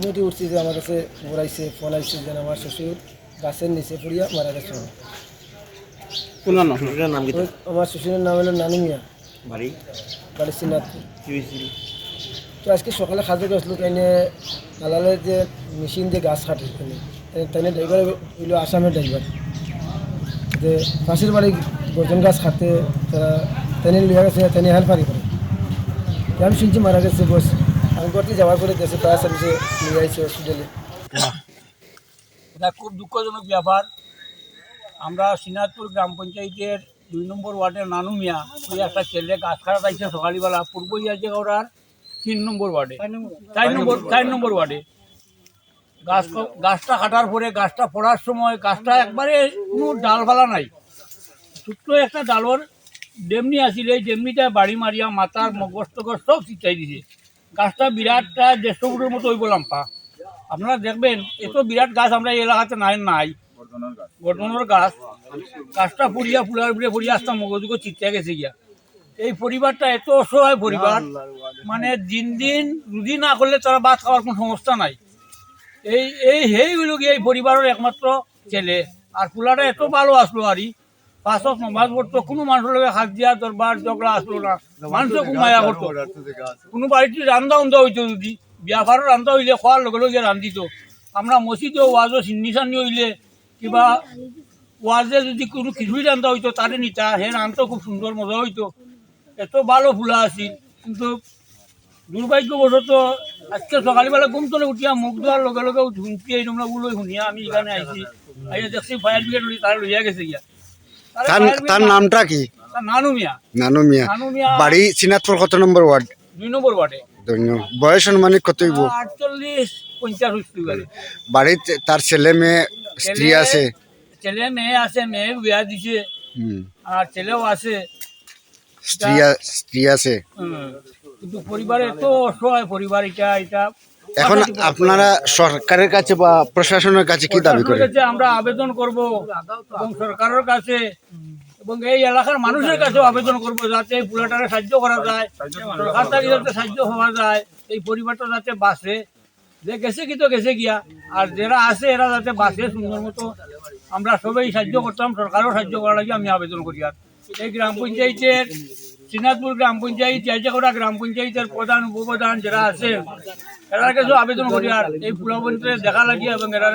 ঘুমটি উঠছি যে আমার কাছে খবর আইসে ফোন আইসে যে আমার শ্বশুর গাছের নিচে পড়িয়া মারা গেছে। কোন নাম কি আমার শ্বশুরের নাম হলো নানু মিয়া, বাড়ি বাড়ি শ্রীনাথপুর। কি হয়েছিল? তো আজকে সকালে খাজে গেছিলো, তাই নালালের যে মেশিন দিয়ে গাছ কাটে তাই ড্রাইভার হইল আসামের ড্রাইভার, যে পাশের বাড়ি গর্জন গাছ খাতে তারা তাই লিয়া গেছে, তাই হেল্প পারি করে। আমি শুনছি মারা গেছে, বস আমি করতে যাওয়ার পরে দেশে ফায়ার সার্ভিসে নিয়ে আইসি হসপিটালে। এটা খুব দুঃখজনক ব্যাপার। আমরা শ্রীনাথপুর গ্রাম পঞ্চায়েতের 2 নম্বর ওয়ার্ডের নানু মিয়া, ওই একটা ছেলে গাছ কাটা আইছে সকালবেলা পূর্ব ইয়াজিগাওড়ার 3 নম্বর ওয়ার্ডে, 4 নম্বর ওয়ার্ডে গাছটা কাটার পরে গাছটা পড়ার সময় গাছটা একবারে কোনো ডালফালা নাই, ছোট্ট একটা ডালর ডেমনি আসিল, এই ডেমনিটা বাড়ি মারিয়া মাথার মগজ টগজ সব ছিটাই দিছে। গাছটা বিরাটটা 150 ফুটের মতো ওই বললাম পা। আপনারা দেখবেন এত বিরাট গাছ আমরা এই এলাকাতে নাই গঠনের গাছ। গাছটা পুড়িয়া ফুলার উপরে পড়িয়া আসতাম মগজুকে চিৎকা গেছে গিয়া। এই পরিবারটা এত অসহায় পরিবার, মানে দিন দিন রুজি না করলে তারা ভাত খাওয়ার কোনো সমস্যা নাই। এইগুলো গিয়ে এই পরিবারের একমাত্র ছেলে। আর ফুলাটা এত ভালো আসলো আরই, পাঁচক নমাজ পড়তো, কোনো মানুষের লগে হাত দিয়া দরবার ঝগড়া আসলো না, মানুষও খুব মায়া করতো। কোনো বাড়িতে রান্দা উন্দা হইতো, যদি বিয়াফারও রান্দা হইলে খোয়ার লগে লগে রান্ধিত। আমরা মসজিদও ওয়াজও সিন্নি সান্নি হইলে কিবা ওয়াজে যদি কোনো খিচুড়ি রান্ধা হইতো তারে নিতা, হে রান্ধতো খুব সুন্দর মজা হইতো। এত ভালো ফুলা আছিল, কিন্তু দুর্ভাগ্যবশত আজকে সকালবেলা ঘুম তোলে উঠিয়া মুখ ধোয়ার লগে লগে ঝুঁকি এই তোমরা গুলো শুনিয়া আমি এখানে আইছি, আইয়া দেখছি ফায়ার ব্রিগেড তারা লইয়া গেছে গিয়া। তার নামটা কি? নানু মিয়া। নানু মিয়া, নানু মিয়া বাড়ি শ্রীনাথপুর কত নম্বর ওয়ার্ড? 2 নম্বর ওয়ার্ডে। বয়স অনুমানিক কত হইব? 48-50 হইতে পারে। বাড়িতে তার ছেলে মেয়ে স্ত্রী আছে? ছেলে মেয়ে আছে, মেয়ে বিয়া দিছে, আর ছেলেও আছে, স্ত্রী আছে। কিন্তু পরিবারে এত অসহায় পরিবার। এটা এখন আপনারা সরকারের কাছে বা প্রশাসনের কাছে কি দাবি করেন? আমরা আবেদন করব এবং সরকারের কাছে এবং এই এলাকার মানুষের কাছেও আবেদন করব, যাতে এই পুলাটারে সাহায্য করা যায়, সরকার থেকে যাতে সাহায্য হওয়া যায়, এই পরিবারটা যাতে বাঁচে। যে গেছে কি তো গেছে গিয়া, আর যারা আছে এরা যাতে বাঁচে সুন্দর মতো। আমরা সবাই সাহায্য করতাম, সরকারও সাহায্য করার লাগে আমি আবেদন করি। আর এই গ্রাম পঞ্চায়েতের শ্রীনাথপুর গ্রাম পঞ্চায়েত, জাইজাগোড়া গ্রাম পঞ্চায়েতের প্রধান উপপ্রধান যারা আছেন এরার কাছেও আবেদন করি, আর এই পুলাবন্তের দেখা লাগিয়ে এবং এরা